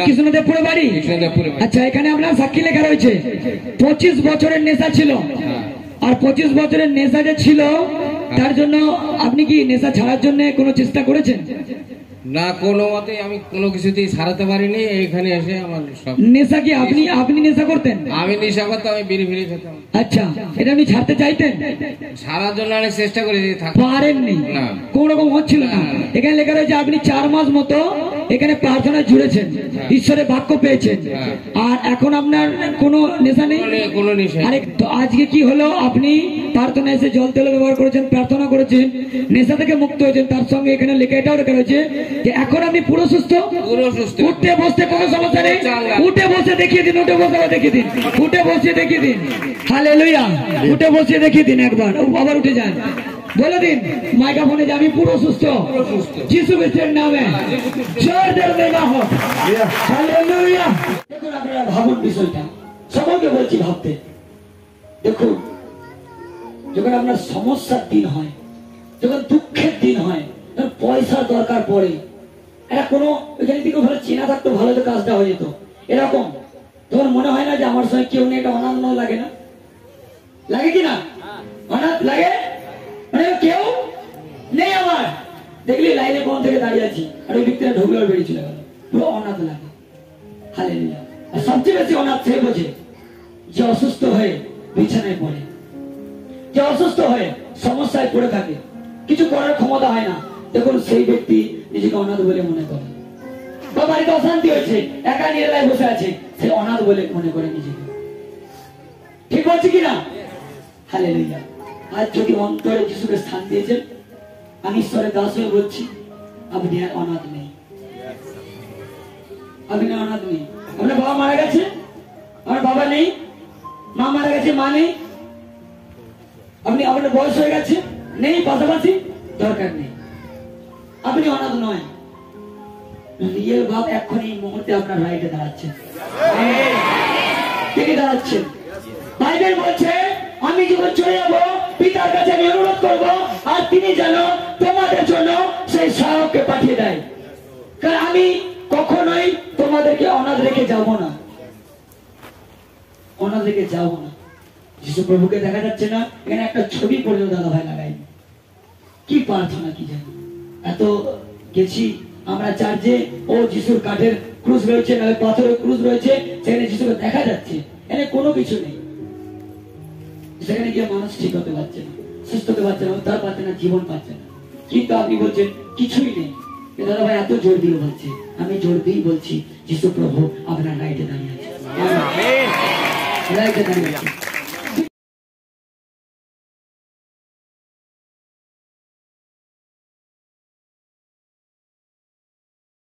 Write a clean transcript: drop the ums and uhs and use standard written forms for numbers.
কৃষ্ণদেবপুরে বাড়ি। আচ্ছা, এখানে আপনার সাক্ষী লেখা রয়েছে 25 বছরের নেশা ছিল। আর 25 বছরের নেশা যে ছিল তার জন্য আপনি কি নেশা ছাড়ার জন্য কোনো চেষ্টা করেছেন? না, কোনো মতে আমি কোনো কিছুতেই ছাড়াতে পারিনি। এইখানে এসে আমার সব নেশা কি আপনি নেশা করতেন? আমি নেশা করতাম, আমি বিড়ি ফিড়ি খেতাম। আচ্ছা, এটা আপনি ছাড়তে চাইতেন? ছাড়ার জন্য অনেক চেষ্টা করেছি, পারেননি, না, কোন রকম হচ্ছিল না। এখানে লেখা রয়েছে আপনি 4 মাস মতো এখানে প্রার্থনা জুড়েছেন, ঈশ্বরের বাক্য পেয়েছেন, আর এখন আপনার কোনো নেশা নেই? কোনো নেশা। আরে তো আজকে কি হলো, আপনি প্রার্থনা এসে জল তেল ব্যবহার করেছেন, প্রার্থনা করেছেন, নেশা থেকে মুক্ত হয়েছেন। তার সঙ্গে এখানে লেখা এটাও লেখা রয়েছে যে এখন আপনি পুরো সুস্থ। উঠতে বসতে কোনো সমস্যা নেই। উঠে বসে দেখিয়ে দিন, উঠে বসে দেখিয়ে দিন, উঠে বসিয়ে দেখিয়ে দিন। হালেলুয়া, উঠে বসিয়ে দেখিয়ে দিন একবার, আবার উঠে যান, বলে দিন মাইক্রোফোনে যে আমি পুরো সুস্থ যিশু খ্রিস্টের নামে। হালেলুয়া। দেখুন আপনারা ভাবুন বিষয়টা, সকলকে বলছি ভাবতে। দেখুন, যখন আপনার সমস্যার দিন হয়, যখন দুঃখের দিন হয়, যখন পয়সার দরকার পড়ে, এটা কোনো এখানে দিকে ভালো চেনা থাকতো, ভালো তো কাজটা হয়ে যেত, এরকম তখন মনে হয় না যে আমার সঙ্গে কেউ নেই, এটা অনাথ লাগে না? লাগে কি না? অনাথ লাগে, মানে কেউ নেই আমার। দেখলি লাইনে কোন থেকে দাঁড়িয়ে আছি, আর ওই ব্যক্তিরা ঢুকলে বেরিয়ে চলে গেল, পুরো অনাথ লাগে। হালেলুয়া। আর সবচেয়ে বেশি অনাথ সে বোঝে যে অসুস্থ হয়ে বিছানায় পড়ে, যে অসুস্থ হয়ে সমস্যায় পড়ে থাকে, কিছু করার ক্ষমতা হয় না। দেখুন, সেই ব্যক্তি নিজেকে অনাথ বলে মনে করে, বা বাড়িতে অশান্তি হয়েছে, একা নিরালায় বসে আছে, সে অনাথ বলে মনে করে নিজেকে। ঠিক বলছি কিনা? হালেলুয়া। আজ যদি অন্তরে যিশুকে স্থান দিয়েছেন, আমি ঈশ্বরের দাস হয়ে বলছি, আপনি আর অনাথ নেই, আপনি অনাথ নেই। আপনার বাবা মারা গেছে, আমার বাবা নেই, মা মারা গেছে, মা নেই, আপনি আপনার বয়স হয়ে গেছে, নেই, পাশাপাশি দরকার নেই, আপনি অনাথ নয়। রিয়েল বাপ এক্ষুনি এই মুহূর্তে আপনার রাইটে দাঁড়াচ্ছেন, তিনি দাঁড়াচ্ছেন। বাইবেল বলছে আমি যখন চলে যাবো পিতার কাছে আমি অনুরোধ করবো, আর তিনি যেন তোমাদের জন্য সেই সহায়ককে পাঠিয়ে দেয়। কারণ আমি কখনোই তোমাদেরকে অনাথ রেখে যাব না, অনাথ রেখে যাব না। যিশু প্রভুকে দেখা যাচ্ছে না, এখানে একটা ছবি পর্যন্ত দাদা ভাই লাগাইনি। কি প্রার্থনা, কি জানি এত গেছি আমরা চার্চে, ও যিশুর কাঠের ক্রুশ রয়েছে, নাহলে পাথরের ক্রুশ রয়েছে, সেখানে যিশুকে দেখা যাচ্ছে, এখানে কোনো কিছু নেই। সেখানে গিয়ে মানুষ ঠিক হতে পারছে না, সুস্থ হতে পারছে না, উদ্ধার পাচ্ছে না, জীবন পাচ্ছে না। কিন্তু আপনি বলছেন কিছুই নেই। দাদা ভাই এত জোর দিয়ে বলছে, আমি জোর দিয়েই বলছি, যিশু প্রভু আপনার রাইটে দাঁড়িয়ে আছে, রাইটে দাঁড়িয়ে আছে।